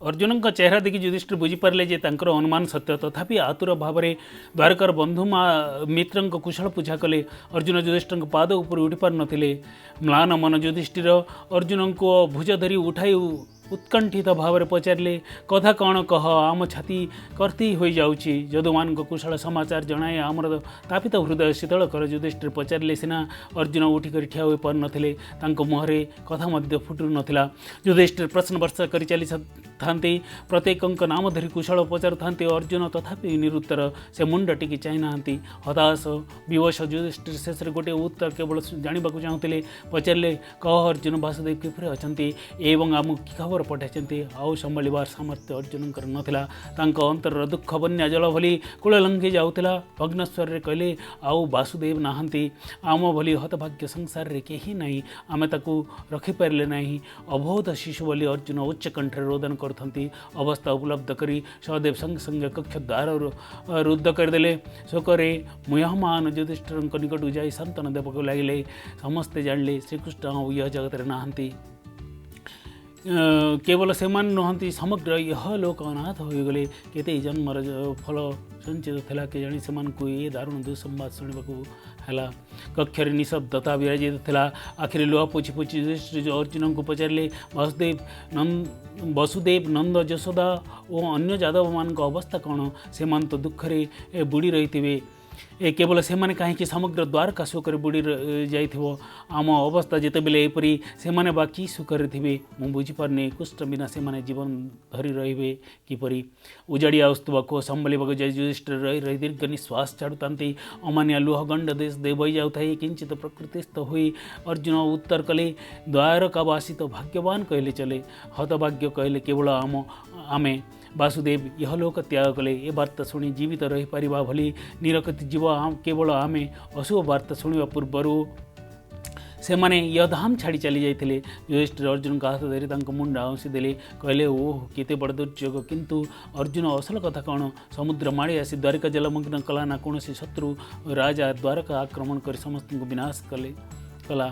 अर्जुन का चेहरा देखि युधिष्ठिर बुझीपारे जे तांकर अनुमान सत्य तथापि आतुर भाव में द्वारकार बंधु मित्र कुशल पूछा कले। अर्जुन युधिष्ठिर पाद उपर उठी पार नथिले। म्लान मन युधिष्ठिर अर्जुन को भुज धरी उठाई उत्कंठित भाव में पचारे कथा कौन कह आम छाती कर्ती हो जाऊँगी यदुमान को कुशल समाचार जनाए आमर तापित हृदय शीतल कर। युधिष्ठिर पचारे सिना अर्जुन उठिक ठिया हो पार नथिले मुहरे कथा मध्य फुटु नथिला। युधिष्ठिर प्रश्न वर्षा कर चली थांती प्रत्येक नाम धरी कुशल पचार थांती अर्जुन तथापि निरुत्तर से मुंड टिकी चाह ना हताश विवश युधिष्ठिर शेष गोटे उत्तर केवल जानवाक चाहूले पचारे कह अर्जुन वासुदेव किपरि अच्छा एवं आम कि खबर पठाई आउ संभार सामर्थ्य अर्जुन नाला अंतर दुख बन्या जल भली कूल लंघी जाऊला। भग्नेश्वर कहले आउ वासुदेव नहांती आम भली हतभाग्य संसार रे कहीं नहीं आमे ताकू रखिपारे ना अबोध शिशु बोली अर्जुन उच्च कंठे रोदन करथंती। अवस्था उपलब्ध करी सहदेव संग संगे कक्ष द्वार रुद्ध करदे। शोकरे मुह्यमान युधिष्ठिर निकट जाई सांत्वना देवाक लगे। समस्ते जानले श्रीकृष्ण यह जगत नहांती केवल से नुहति समग्र यह लोक अनाथ होगले केते जन्मर फल संचित था के जानी से ये दारुण दुसंवाद शुणा कक्षर निशब्दता विराजित था। आखिर लुह पोछि पोछि अर्जुन को पचारे वसुदेव नंद यशोदा और अन्य यादव मान अवस्था कौन से तो दुखरे बुड़ी रही केवल से माने कहीं समग्र द्वारका शोकर बुड़ी जाइथिबो आम अवस्था जिते बेले एपरी से माने बाकी सुखरे थे मु बुझीपारे कुष्ठ बिना से माने जीवन धरी रहिबे किपरि उजाड़ी आसुवा को संभाळिबाक जाय युधिष्ठिर रही रही दीर्घ निश्वास छाड़ुतांती अमान्य लुह गंड देश दे बही जाऊे किंचित प्रकृतिस्थ हुई अर्जुन उत्तर कले द्वारकावासी तो भाग्यवान कहले चले हतभाग्य कहले केवल आमे वासुदेव यह लोक त्याग कले ए वार्ता शुणी जीवित रही पारिबा भली निरकति जीव केवल आमे अशुभ वार्ता शुणा पूर्वर से माने यह धाम छाड़ी चली जाते। युधिष्ठिर अर्जुन का हाथ धरी मुंड आउसी देले कहले ओह केते बड़ दुर्योग किंतु अर्जुन असल कथा कौन समुद्र माड़ी आसी द्वारिका जलमग्न कला ना कौन शत्रु राजा द्वारका आक्रमण कर समस्त को विनाश कला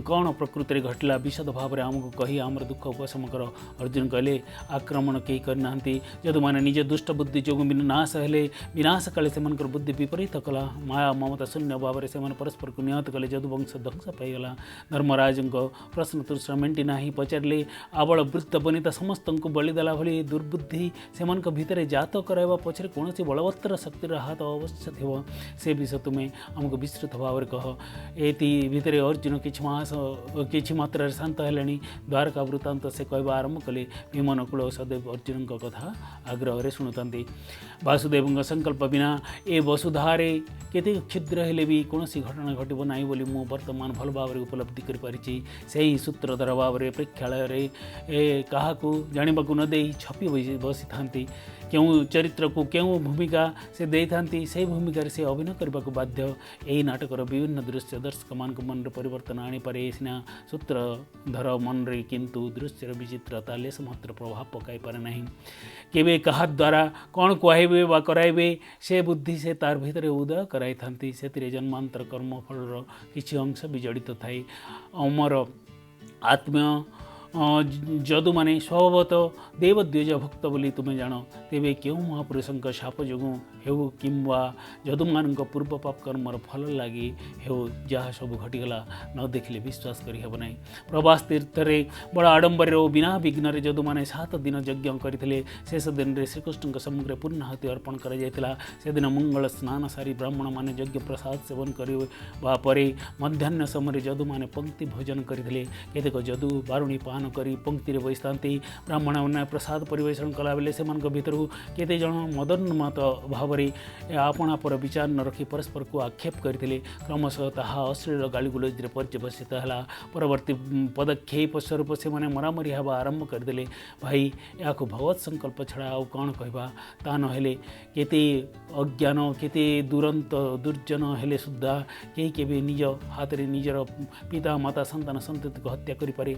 कौन प्रकृति घटला विशद भाव में आमको कही आमर दुख उपशम कर। अर्जुन कहले आक्रमण कहीं करना जदु मैंने निज दुष्ट बुद्धि जो विनाश हेले विनाश काले से बुद्धि विपरीत कला माया ममता शून्य भाव में से परस्पर को निहत कले जदु वंश ध्वंस पाईगला। धर्मराज प्रश्न तृष्णा मेंटी ना पचारे आबल वृत्त बनिता समस्त को बलिदेला भली दुर्बुद्धि से भितर जात कराइबा पछरे कौन बलवत्तर शक्तिर हाथ अवश्य थी से विषय तुम्हें आमको विस्तृत भाव में कह। एति भितर अर्जुन किछि मात्रा शांत हेले द्वारका वृत्तांत से कहवा आरंभ कले। भीम नकुल सदैव अर्जुन कथा आग्रह शुणुता। वासुदेव संकल्प बिना ए वसुधारे केते क्षुद्र हेले भी कौन घटना घटब ना बोली मु वर्तमान भल भाव उपलब्धि करि से ही सूत्रधर भाव में प्रेक्षालय क्या जानवाक न दे छपी बसी था क्यों चरित्र को क्यों भूमिका से दे था से भूमिका से अभिनय करने को बाध्य। यही नाटकर विभिन्न दृश्य दर्शक मान मन परिवर्तन आनीपे सीना सूत्रधर मन रे किंतु दृश्यर विचित्रता लेस मात्र प्रभाव पकाई पारे नहीं। केवे कहा द्वारा कौन कहबे वा कराइबे से बुद्धि से तार भितर उदय कराई थांती से जन्मांतर कर्मफल किछि अंश भी जड़ित थाए। अमर आत्मीय जदु माने स्वभावतः देवद्विज भक्त बोली तुम्हें जान तेरे क्यों महापुरुषों शाप जो हेउ किंवा जदु मान पूर्व पाप कर्मर फल लगी हेउ जहाँ सब घटीगला न देखले विश्वास करहब ना। प्रवास तीर्थ बड़ आडंबर और बिना विघ्न जदु माने 7 दिन यज्ञ करते शेष दिन में श्रीकृष्ण सम्मुखें पूर्णाहुति अर्पण कर मंगल स्नान सारी ब्राह्मण माने यज्ञ प्रसाद सेवन करने मध्याह्न समय जदु माने पंक्ति भोजन करते केतेक जदु बारुणी पान करी पंक्ति बसी था ब्राह्मण मैंने प्रसाद परिवेषण कला बेले से भितर केते जन मदोन्मत भाव में आपणा पर विचार न रखी परस्पर को आक्षेप करते क्रमशः ताहा अश्लील गालीगुलज पर्यवसित है। परवर्ती पदक्षेप स्वरूप से मैंने मरामरी हवा आरंभ करदे भाई या भगवत संकल्प छड़ा आउ कौन कहवा ता नहेले केते अज्ञान केते दुरंत दुर्जन हेले सुद्धा कहीं के निज हाथ में निजर पिता माता संतान संतति को हत्या करें।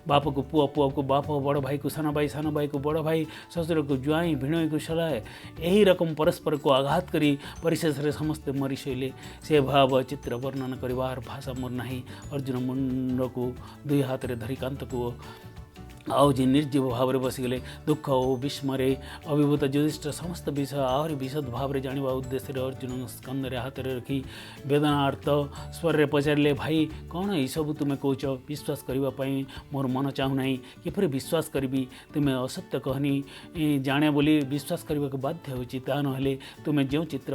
बाप को पुआ पुआ को बाप बड़ भाई को साना भाई को बड़ भाई ससुर को जुआई भिणई को सलाए यही रकम परस्पर को आघात करी परिशेष समस्ते मरी शैले से भाव चित्र वर्णन करवार भाषा मोर नहीं। अर्जुन मुंड को दुई हाथ रे धरी कांत को ଆଉ ଯେ ନିର୍ଜୀବ ଭାବରେ ବସିଗଲେ। ଦୁଃଖ ଓ ବିସ୍ମୟରେ ଅଭିଭୂତ ଯୁଧିଷ୍ଠିର ସମସ୍ତ ବିଷୟ ଆହୁରି ବିଶଦ ଭାବରେ ଜାଣିବା ଉଦ୍ଦେଶ୍ୟରେ ଅର୍ଜୁନ ସ୍କନ୍ଧରେ ହାତରେ ରଖି ବେଦନାର୍ଥ ସ୍ୱରରେ ପଚାରିଲେ, ଭାଇ କ'ଣ ଏଇସବୁ ତୁମେ କହୁଛ? ବିଶ୍ୱାସ କରିବା ପାଇଁ ମୋର ମନ ଚାହୁଁନାହିଁ। କିପରି ବିଶ୍ୱାସ କରିବି? ତୁମେ ଅସତ୍ୟ କହନି ଜାଣେ ବୋଲି ବିଶ୍ୱାସ କରିବାକୁ ବାଧ୍ୟ ହେଉଛି। ତାହା ନହେଲେ ତୁମେ ଯେଉଁ ଚିତ୍ର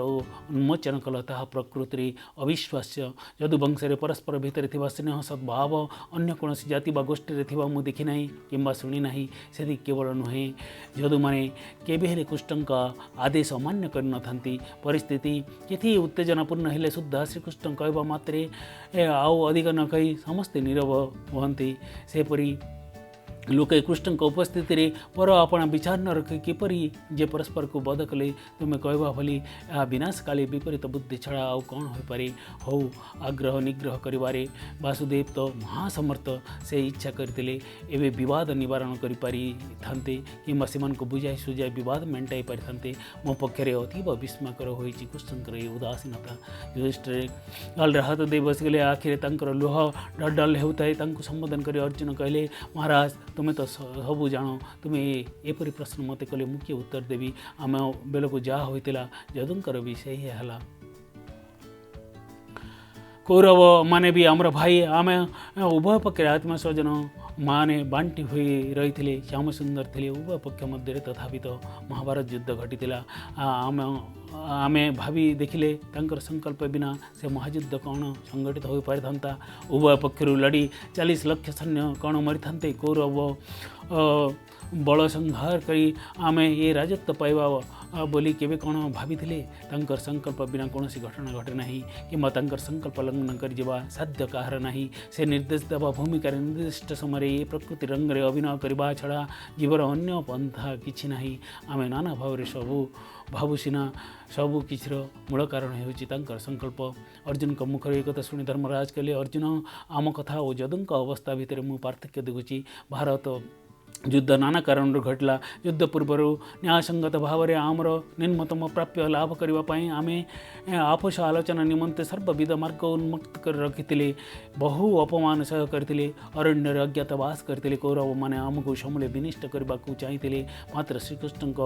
ଉନ୍ମୋଚନ କଲ ତାହା ପ୍ରକୃତିରେ ଅବିଶ୍ୱାସ୍ୟ। ଯଦୁବଂଶରେ ପରସ୍ପର ଭିତରେ ଥିବା ସ୍ନେହ ସଦ୍ଭାବ ଅନ୍ୟ କୌଣସି ଜାତି ବା ଗୋଷ୍ଠୀରେ ଥିବା ମୁଁ ଦେଖି ନାହିଁ କିମ୍ବା ଶୁଣି ନାହିଁ। ସେତିକି କେବଳ ନୁହେଁ, ଯଦୁମାନେ କେବେ ହେଲେ କୃଷ୍ଣଙ୍କ ଆଦେଶ ଅମାନ୍ୟ କରିନଥାନ୍ତି। ପରିସ୍ଥିତି କେତେ ଉତ୍ତେଜନାପୂର୍ଣ୍ଣ ହେଲେ ସୁଦ୍ଧା ଶ୍ରୀକୃଷ୍ଣ କହିବା ମାତ୍ରେ ଆଉ ଅଧିକ ନ କହି ସମସ୍ତେ ନୀରବ ହୁଅନ୍ତି। ସେପରି ଲୋକେ କୃଷ୍ଣଙ୍କ ଉପସ୍ଥିତିରେ ପର ଆପଣା ବିଚାର ନ ରଖି କିପରି ଯେ ପରସ୍ପରକୁ ବଧ କଲେ ତୁମେ କହିବା ଭଳି ଏହା ବିନାଶକାଳୀ ବିପରୀତ ବୁଦ୍ଧି ଛଡ଼ା ଆଉ କ'ଣ ହୋଇପାରେ? ହଉ, ଆଗ୍ରହ ନିଗ୍ରହ କରିବାରେ ବାସୁଦେବ ତ ମହାସମର୍ଥ। ସେ ଇଚ୍ଛା କରିଥିଲେ ଏବେ ବିବାଦ ନିବାରଣ କରିପାରିଥାନ୍ତେ କିମ୍ବା ସେମାନଙ୍କୁ ବୁଝାଇ ସୁଝାଇ ବିବାଦ ମେଣ୍ଟାଇ ପାରିଥାନ୍ତେ। ମୋ ପକ୍ଷରେ ଅତୀବ ବିସ୍ମୟକର ହୋଇଛି କୃଷ୍ଣଙ୍କର ଏହି ଉଦାସୀନତା। ଯୁଧିଷ୍ଠିର ଗାଲରେ ହାତ ଦେଇ ବସିଗଲେ। ଆଖିରେ ତାଙ୍କର ଲୁହ ଡଲ୍ ହେଉଥାଏ। ତାଙ୍କୁ ସମ୍ବୋଧନ କରି ଅର୍ଜୁନ କହିଲେ, ମହାରାଜ ତୁମେ ତ ସବୁ ଜାଣ। ତୁମେ ଏପରି ପ୍ରଶ୍ନ ମୋତେ କଲେ ମୁଁ କିଏ ଉତ୍ତର ଦେବି? ଆମ ବେଳକୁ ଯାହା ହୋଇଥିଲା ଯଦୁଙ୍କର ବି ସେହି ହେଲା। କୌରବ ମାନେ ବି ଆମର ଭାଇ। ଆମେ ଉଭୟ ପକ୍ଷରେ ଆତ୍ମସ୍ୱଜନ ମାନେ ବାଣ୍ଟି ହୋଇ ରହିଥିଲେ। ଶ୍ୟାମସୁନ୍ଦର ଥିଲେ ଉଭୟ ପକ୍ଷ ମଧ୍ୟରେ। ତଥାପି ତ ମହାଭାରତ ଯୁଦ୍ଧ ଘଟିଥିଲା। ଆମେ ଭାବି ଦେଖିଲେ ତାଙ୍କର ସଂକଳ୍ପ ବିନା ସେ ମହାଯୁଦ୍ଧ କ'ଣ ସଂଗଠିତ ହୋଇପାରିଥାନ୍ତା? ଉଭୟ ପକ୍ଷରୁ ଲଢ଼ି 40 ଲକ୍ଷ ସୈନ୍ୟ କ'ଣ ମରିଥାନ୍ତେ? କୌରବ ବଳ ସଂହାର କରି ଆମେ ଏ ରାଜତ୍ୱ ପାଇବା ବୋଲି କେବେ କ'ଣ ଭାବିଥିଲେ? ତାଙ୍କର ସଂକଳ୍ପ ବିନା କୌଣସି ଘଟଣା ଘଟେ ନାହିଁ କିମ୍ବା ତାଙ୍କର ସଂକଳ୍ପ ଲଙ୍ଘନ କରିଯିବା ସାଧ୍ୟ କାହାର ନାହିଁ। ସେ ନିର୍ଦ୍ଦେଶ ଦେବା ଭୂମିକାରେ ନିର୍ଦ୍ଦିଷ୍ଟ ସମୟରେ ଏ ପ୍ରକୃତି ରଙ୍ଗରେ ଅଭିନୟ କରିବା ଛଡ଼ା ଜୀବର ଅନ୍ୟ ପନ୍ଥା କିଛି ନାହିଁ। ଆମେ ନାନା ଭାବରେ ଭାବୁ ସିନା ସବୁ କିଛିର ମୂଳ କାରଣ ହେଉଛି ତାଙ୍କର ସଂକଳ୍ପ। ଅର୍ଜୁନଙ୍କ ମୁଖରେ ଏକଥା ଶୁଣି ଧର୍ମରାଜ କହିଲେ, ଅର୍ଜୁନ, ଆମ କଥା ଓ ଯଦୁଙ୍କ ଅବସ୍ଥା ଭିତରେ ମୁଁ ପାର୍ଥକ୍ୟ ଦେଖୁଛି। ଭାରତ ଯୁଦ୍ଧ ନାନା କାରଣରୁ ଘଟିଲା। ଯୁଦ୍ଧ ପୂର୍ବରୁ ନ୍ୟାୟସଙ୍ଗତ ଭାବରେ ଆମର ନିମ୍ନତମ ପ୍ରାପ୍ୟ ଲାଭ କରିବା ପାଇଁ ଆମେ ଆପୋଷ ଆଲୋଚନା ନିମନ୍ତେ ସର୍ବବିଧ ମାର୍ଗ ଉନ୍ମୁକ୍ତ କରି ରଖିଥିଲେ। ବହୁ ଅପମାନ ସହ କରିଥିଲେ। ଅରଣ୍ୟରେ ଅଜ୍ଞାତବାସ କରିଥିଲେ। କୌରବମାନେ ଆମକୁ ସମୂଳେ ବିନିଷ୍ଟ କରିବାକୁ ଚାହିଁଥିଲେ। ମାତ୍ର ଶ୍ରୀକୃଷ୍ଣଙ୍କ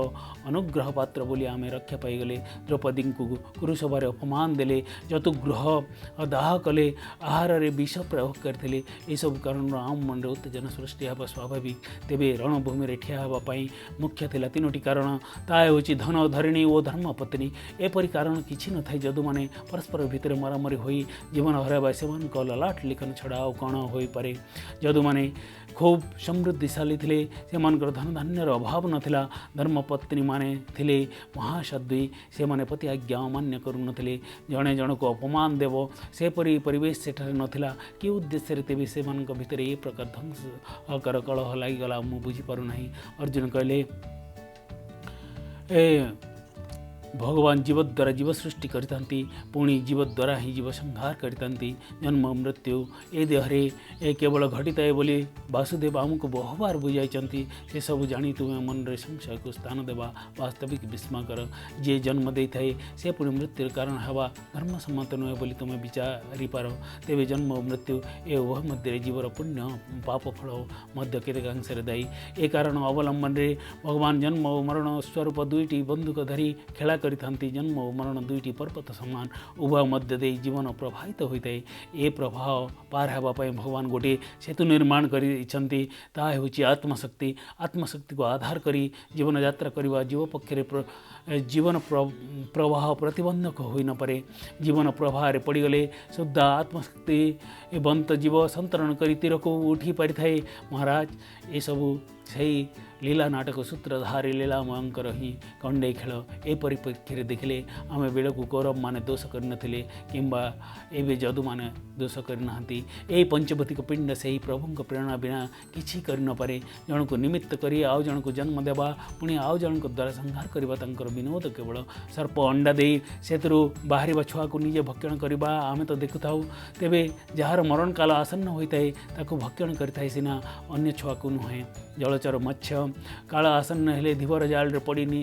ଅନୁଗ୍ରହ ପାତ୍ର ବୋଲି ଆମେ ରକ୍ଷା ପାଇଗଲେ। ଦ୍ରୌପଦୀଙ୍କୁ କୁରୁସଭାରେ ଅପମାନ ଦେଲେ। ଯତୁଗୃହ ଦାହ କଲେ। ଆହାରରେ ବିଷ ପ୍ରୟୋଗ କରିଥିଲେ। ଏସବୁ କାରଣରୁ ଆମ ମନରେ ଉତ୍ତେଜନା ସୃଷ୍ଟି ହେବା ସ୍ୱାଭାବିକ। ତେବେ ରଣଭୂମିରେ ଠିଆ ହେବା ପାଇଁ ମୁଖ୍ୟ ଥିଲା 3ଟି କାରଣ। ତାହା ହେଉଛି ଧନ, ଧରିଣୀ ଓ ଧର୍ମପତ୍ନୀ। ଏପରି କାରଣ କିଛି ନଥାଏ। ଯଦୁମାନେ ପରସ୍ପର ଭିତରେ ମରାମରି ହୋଇ ଜୀବନ ହରାଇବା ସେମାନଙ୍କ ଲଲାଟ ଲିଖନ ଛଡ଼ା ଆଉ କ'ଣ ହୋଇପାରେ? ଯଦୁମାନେ ଖୁବ୍ ସମୃଦ୍ଧିଶାଳୀ ଥିଲେ। ସେମାନଙ୍କର ଧନଧାନ୍ୟର ଅଭାବ ନଥିଲା। ଧର୍ମପତ୍ନୀମାନେ ଥିଲେ ମହାସାଧ୍ୱୀ। ସେମାନେ ପତି ଆଜ୍ଞା ଅମାନ୍ୟ କରୁନଥିଲେ। ଜଣେ ଜଣକୁ ଅପମାନ ଦେବ ସେପରି ପରିବେଶ ସେଠାରେ ନଥିଲା। କି ଉଦ୍ଦେଶ୍ୟରେ ତେବେ ସେମାନଙ୍କ ଭିତରେ ଏ ପ୍ରକାର ଧ୍ୱଂସକର କଳହ ଲାଗିଗଲା ମୁଁ ବୁଝିପାରୁନାହିଁ। ଅର୍ଜୁନ କହିଲେ, ଭଗବାନ ଜୀବ ଦ୍ୱାରା ଜୀବ ସୃଷ୍ଟି କରିଥାନ୍ତି, ପୁଣି ଜୀବ ଦ୍ୱାରା ହିଁ ଜୀବ ସଂହାର କରିଥାନ୍ତି। ଜନ୍ମ ମୃତ୍ୟୁ ଏ ଦେହରେ କେବଳ ଘଟିଥାଏ ବୋଲି ବାସୁଦେବ ଆମକୁ ବହୁବାର ବୁଝାଇଛନ୍ତି। ସେସବୁ ଜାଣି ତୁମେ ମନରେ ସଂଶୟକୁ ସ୍ଥାନ ଦେବା ବାସ୍ତବିକ ବିସ୍ମୟକର। ଯିଏ ଜନ୍ମ ଦେଇଥାଏ ସେ ପୁଣି ମୃତ୍ୟୁର କାରଣ ହେବା ଧର୍ମସମ୍ମତ ନୁହେଁ ବୋଲି ତୁମେ ବିଚାରିପାର। ତେବେ ଜନ୍ମ ଓ ମୃତ୍ୟୁ ଏ ଉଭୟ ମଧ୍ୟରେ ଜୀବର ପୁଣ୍ୟ ପାପ ଫଳ ମଧ୍ୟ କେତେକାଂଶରେ ଦାୟୀ। ଏ କାରଣ ଅବଲମ୍ବନରେ ଭଗବାନ ଜନ୍ମ ଓ ମରଣ ସ୍ୱରୂପ 2ଟି ବନ୍ଧୁକ ଧରି ଖେଳା କରିଥାନ୍ତି। ଜନ୍ମ ଓ ମରଣ 2ଟି ପର୍ବତ ସମାନ। ଉଭୟ ମଧ୍ୟ ଦେଇ ଜୀବନ ପ୍ରବାହିତ ହୋଇଥାଏ। ଏ ପ୍ରବାହ ପାର ହେବା ପାଇଁ ଭଗବାନ ଗୋଟିଏ ସେତୁ ନିର୍ମାଣ କରିଛନ୍ତି। ତାହା ହେଉଛି ଆତ୍ମଶକ୍ତି। ଆତ୍ମଶକ୍ତିକୁ ଆଧାର କରି ଜୀବନଯାତ୍ରା କରିବା ଜୀବ ପକ୍ଷରେ ଜୀବନ ପ୍ରବାହ ପ୍ରତିବନ୍ଧକ ହୋଇନପାରେ। ଜୀବନ ପ୍ରବାହରେ ପଡ଼ିଗଲେ ସୁଦ୍ଧା ଆତ୍ମଶକ୍ତି ବନ୍ତ ଜୀବ ସନ୍ତରଣ କରି ତୀରକୁ ଉଠି ପାରିଥାଏ। ମହାରାଜ, ଏସବୁ ସେହି ଲୀଳା ନାଟକ ସୂତ୍ରଧାରୀ ଲୀଳାମୟଙ୍କର ହିଁ କଣ୍ଡେଇ ଖେଳ। ଏ ପରିପ୍ରେକ୍ଷୀରେ ଦେଖିଲେ ଆମେ ବେଳକୁ କୌରବମାନେ ଦୋଷ କରିନଥିଲେ କିମ୍ବା ଏବେ ଯଦୁମାନେ ଦୋଷ କରିନାହାନ୍ତି। ଏହି ପଞ୍ଚଭୌତିକ ପିଣ୍ଡ ସେହି ପ୍ରଭୁଙ୍କ ପ୍ରେରଣା ବିନା କିଛି କରିନପାରେ। ଜଣକୁ ନିମିତ୍ତ କରି ଆଉ ଜଣକୁ ଜନ୍ମ ଦେବା, ପୁଣି ଆଉ ଜଣଙ୍କ ଦ୍ୱାରା ସଂହାର କରିବା ତାଙ୍କର ବିନୋଦ କେବଳ। ସର୍ପ ଅଣ୍ଡା ଦେଇ ସେଥିରୁ ବାହାରିବା ଛୁଆକୁ ନିଜେ ଭକ୍ଷଣ କରିବା ଆମେ ତ ଦେଖୁଥାଉ। ତେବେ ଯାହାର ମରଣକାଳ ଆସନ୍ନ ହୋଇଥାଏ ତାକୁ ଭକ୍ଷଣ କରିଥାଏ ସିନା, ଅନ୍ୟ ଛୁଆକୁ ନୁହେଁ। ଜଳଚର ମତ୍ସ୍ୟ କାଳ ଆସନ୍ନ ହେଲେ ଧୀବର ଜାଲରେ ପଡ଼ିନି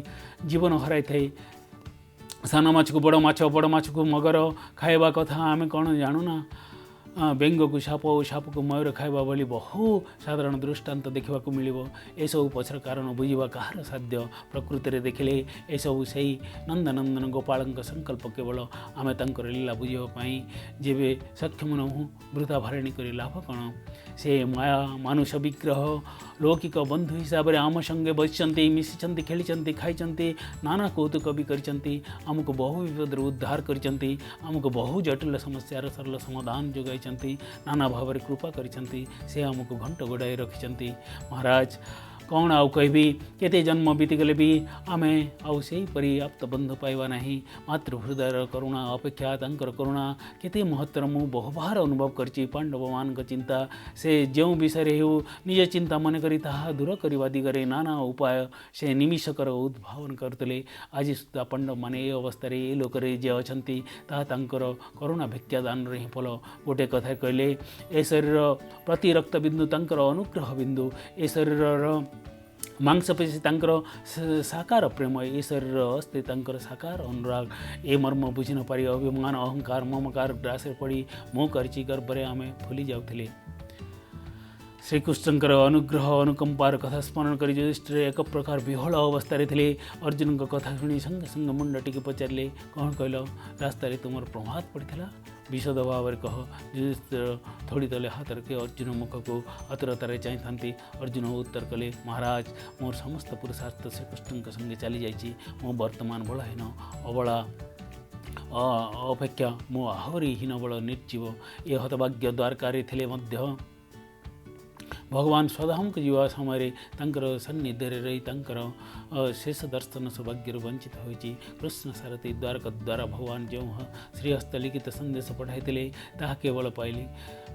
ଜୀବନ ହରାଇଥାଏ। ସାନ ମାଛକୁ ବଡ଼ ମାଛ, ବଡ଼ ମାଛକୁ ମଗର ଖାଇବା କଥା ଆମେ କ'ଣ ଜାଣୁନା? ବେଙ୍ଗ को ସାପ ଓ ସାପକୁ ମୟୂର ଖାଇବା ଭଳି ବହୁ ସାଧାରଣ ଦୃଷ୍ଟାନ୍ତ ଦେଖିବାକୁ ମିଳିବ। ଏସବୁ ପଛର କାରଣ ବୁଝିବା କାହାର ସାଧ୍ୟ। ପ୍ରକୃତିରେ ଦେଖିଲେ ଏସବୁ ସେହି ନନ୍ଦନନ୍ଦନ ଗୋପାଳଙ୍କ ସଂକଳ୍ପ। କେବଳ ଆମେ ତାଙ୍କର ଲୀଳା ବୁଝିବା ପାଇଁ ଯେବେ ସକ୍ଷମ ନୁହଁ, ବୃଥା ଭରଣୀ କରି ଲାଭ କ'ଣ? ସେ ମାୟା ମାନୁଷ ବିଗ୍ରହ ଲୌକିକ ବନ୍ଧୁ ହିସାବରେ ଆମ ସଙ୍ଗେ ବସିଛନ୍ତି, ମିଶିଛନ୍ତି, ଖେଳିଛନ୍ତି, ଖାଇଛନ୍ତି, ନାନା କୌତୁକ ବି କରିଛନ୍ତି। ଆମକୁ ବହୁ ବିପଦରୁ ଉଦ୍ଧାର କରିଛନ୍ତି, ଆମକୁ ବହୁ ଜଟିଳ ସମସ୍ୟାର ସରଳ ସମାଧାନ ଯୋଗାଇଛନ୍ତି, ନାନା ଭାବରେ କୃପା କରିଛନ୍ତି। ସେ ଆମକୁ ଘଣ୍ଟ ଗୋଡ଼ାଇ ରଖିଛନ୍ତି। ମହାରାଜ କ'ଣ ଆଉ କହିବି? କେତେ ଜନ୍ମ ବିତିଗଲେ ବି ଆମେ ଆଉ ସେହିପରି ଆପ୍ତବନ୍ଧୁ ପାଇବା ନାହିଁ। ମାତୃ ହୃଦୟର କରୁଣା ଅପେକ୍ଷା ତାଙ୍କର କରୁଣା କେତେ ମହତ୍ତର ମୁଁ ବହୁବାର ଅନୁଭବ କରିଛି। ପାଣ୍ଡବମାନଙ୍କ ଚିନ୍ତା ସେ ଯେଉଁ ବିଷୟରେ ହେଉ ନିଜ ଚିନ୍ତା ମନେକରି ତାହା ଦୂର କରିବା ଦିଗରେ ନାନା ଉପାୟ ସେ ନିମିଷକର ଉଦ୍ଭାବନ କରୁଥିଲେ। ଆଜି ସୁଦ୍ଧା ପାଣ୍ଡବମାନେ ଏ ଅବସ୍ଥାରେ ଏ ଲୋକରେ ଯେ ଅଛନ୍ତି ତାହା ତାଙ୍କର କରୁଣା ଭିକ୍ଷା ଦାନର ହିଁ ଫଳ। ଗୋଟେ କଥା କହିଲେ, ଏ ଶରୀର ପ୍ରତି ରକ୍ତବିନ୍ଦୁ ତାଙ୍କର ଅନୁଗ୍ରହ ବିନ୍ଦୁ। ଏ ଶରୀରର ମାଂସପେଶୀ ତାଙ୍କର ସାକାର ପ୍ରେମ, ଏ ଶରୀର ଅସ୍ଥି ତାଙ୍କର ସାକାର ଅନୁରାଗ। ଏ ମର୍ମ ବୁଝି ନ ପାରି ଅଭିମାନ ଅହଙ୍କାର ମମକାର ଗ୍ରାସରେ ପଡ଼ି ମୁଁ କରିଛି ଗର୍ବରେ ଆମେ ଭୁଲି ଯାଉଥିଲେ। ଶ୍ରୀକୃଷ୍ଣଙ୍କର ଅନୁଗ୍ରହ ଅନୁକମ୍ପାର କଥା ସ୍ମରଣ କରି ଯୁଧିଷ୍ଠିର ଏକ ପ୍ରକାର ବିହ୍ୱଳ ଅବସ୍ଥାରେ ଥିଲେ। ଅର୍ଜୁନଙ୍କ କଥା ଶୁଣି ସଙ୍ଗେ ସଙ୍ଗେ ମୁଣ୍ଡ ଟିକେ ପଚାରିଲେ, କ'ଣ କହିଲ? ରାସ୍ତାରେ ତୁମର ପ୍ରମାଦ ପଡ଼ିଥିଲା? ବିଶଦ ଭାବରେ କହ। ଯୁଧିଷ୍ଠିର ଥୋଡ଼ି ତଳେ ହାତ ରଖି ଅର୍ଜୁନ ମୁଖକୁ ଆତୁରତାରେ ଚାହିଁଥାନ୍ତି। ଅର୍ଜୁନ ଉତ୍ତର କଲେ, ମହାରାଜ ମୋର ସମସ୍ତ ପୁରୁଷାର୍ଥ ଶ୍ରୀକୃଷ୍ଣଙ୍କ ସଙ୍ଗେ ଚାଲିଯାଇଛି। ମୁଁ ବର୍ତ୍ତମାନ ବଳହୀନ ଅବଳା ଅପେକ୍ଷା ମୁଁ ଆହୁରି ହୀନବଳ ନିର୍ଜୀବ। ଏ ହତଭାଗ୍ୟ ଦ୍ୱାରକାରେ ଥିଲେ ମଧ୍ୟ ଭଗବାନ ସ୍ୱଧାମକୁ ଯିବା ସମୟରେ ତାଙ୍କର ସାନ୍ନିଧ୍ୟରେ ରହି ତାଙ୍କର ଶେଷ ଦର୍ଶନ ସୌଭାଗ୍ୟରୁ ବଞ୍ଚିତ ହୋଇଛି। କୃଷ୍ଣ ସାରଥୀ ଦ୍ୱାରକା ଦ୍ୱାରା ଭଗବାନ ଯେଉଁ ଶ୍ରୀହସ୍ତ ଲିଖିତ ସନ୍ଦେଶ ପଠାଇଥିଲେ ତାହା କେବଳ ପାଇଲି।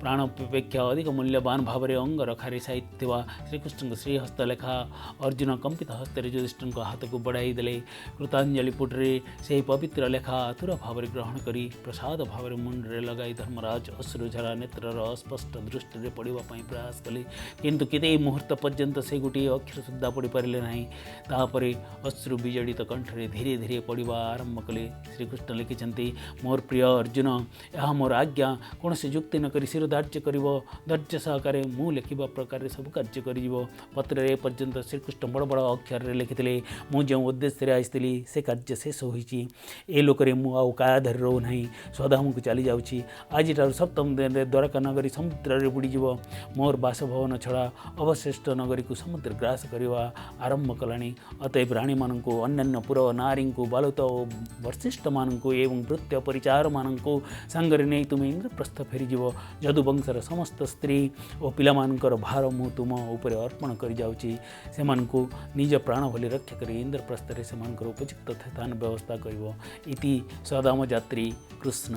ପ୍ରାଣ ଅପେକ୍ଷା ଅଧିକ ମୂଲ୍ୟବାନ ଭାବରେ ଅଙ୍ଗରଖାରେ ସାଇଥିବା ଶ୍ରୀକୃଷ୍ଣଙ୍କ ଶ୍ରୀହସ୍ତ ଲେଖା ଅର୍ଜୁନ କମ୍ପିତ ହସ୍ତରେ ଯୁଧିଷ୍ଠିରଙ୍କ ହାତକୁ ବଢ଼ାଇ ଦେଲେ। କୃତାଞ୍ଜଳି ପୁଟରେ ସେହି ପବିତ୍ର ଲେଖା ଆତୁର ଭାବରେ ଗ୍ରହଣ କରି ପ୍ରସାଦ ଭାବରେ ମୁଣ୍ଡରେ ଲଗାଇ ଧର୍ମରାଜ ଅଶ୍ରୁଝରା ନେତ୍ରର ଅସ୍ପଷ୍ଟ ଦୃଷ୍ଟିରେ ପଡ଼ିବା ପାଇଁ ପ୍ରୟାସ କଲେ। କିନ୍ତୁ କେତେ ମୁହୂର୍ତ୍ତ ପର୍ଯ୍ୟନ୍ତ ସେ ଗୋଟିଏ ଅକ୍ଷର ସୁଦ୍ଧା ପଢ଼ିପାରିଲେ ନାହିଁ। ତାହାପରେ ଅଶ୍ରୁ ବିଜଡ଼ିତ କଣ୍ଠରେ ଧୀରେ ଧୀରେ ପଢ଼ିବା ଆରମ୍ଭ କଲେ। ଶ୍ରୀକୃଷ୍ଣ ଲେଖିଛନ୍ତି, ମୋର ପ୍ରିୟ ଅର୍ଜୁନ, ଏହା ମୋର ଆଜ୍ଞା। କୌଣସି ଯୁକ୍ତି ନ କରି ଧାର୍ଯ୍ୟ କରିବ। ଧୈର୍ଯ୍ୟ ସହକାରେ ମୁଁ ଲେଖିବା ପ୍ରକାରରେ ସବୁ କାର୍ଯ୍ୟ କରିଯିବ। ପତ୍ରରେ ଏପର୍ଯ୍ୟନ୍ତ ଶ୍ରୀକୃଷ୍ଣ ବଡ଼ ବଡ଼ ଅକ୍ଷରରେ ଲେଖିଥିଲେ, ମୁଁ ଯେଉଁ ଉଦ୍ଦେଶ୍ୟରେ ଆସିଥିଲି ସେ କାର୍ଯ୍ୟ ଶେଷ ହୋଇଛି। ଏ ଲୋକରେ ମୁଁ ଆଉ କାୟାଧରି ରହୁନାହିଁ, ସ୍ୱଧାମକୁ ଚାଲିଯାଉଛି। ଆଜିଠାରୁ ସପ୍ତମ ଦିନରେ ଦ୍ୱାରକା ନଗରୀ ସମୁଦ୍ରରେ ବୁଡ଼ିଯିବ। ମୋର ବାସଭବନ ଛଡ଼ା ଅବଶିଷ୍ଟ ନଗରୀକୁ ସମୁଦ୍ର ଗ୍ରାସ କରିବା ଆରମ୍ଭ କଲାଣି। ଅତଏବ ରାଣୀମାନଙ୍କୁ, ଅନ୍ୟାନ୍ୟ ପୁର ନାରୀଙ୍କୁ, ବାଲୁତ ଓ ବର୍ଷିଷ୍ଠମାନଙ୍କୁ ଏବଂ ଭୃତ୍ୟ ପରିଚାରମାନଙ୍କୁ ସାଙ୍ଗରେ ନେଇ ତୁମେ ଇନ୍ଦ୍ରପ୍ରସ୍ଥ ଫେରିଯିବ। ଯଦୁବଂଶର ସମସ୍ତ ସ୍ତ୍ରୀ ଓ ପିଲାମାନଙ୍କର ଭାର ମୁଁ ତୁମ ଉପରେ ଅର୍ପଣ କରିଯାଉଛି। ସେମାନଙ୍କୁ ନିଜ ପ୍ରାଣ ଭଳି ରକ୍ଷା କରି ଇନ୍ଦ୍ରପ୍ରସ୍ଥରେ ସେମାନଙ୍କର ଉପଯୁକ୍ତ ସ୍ଥାନ ବ୍ୟବସ୍ଥା କରିବ। ଇତି ସ୍ୱଧାମ ଯାତ୍ରୀ କୃଷ୍ଣ।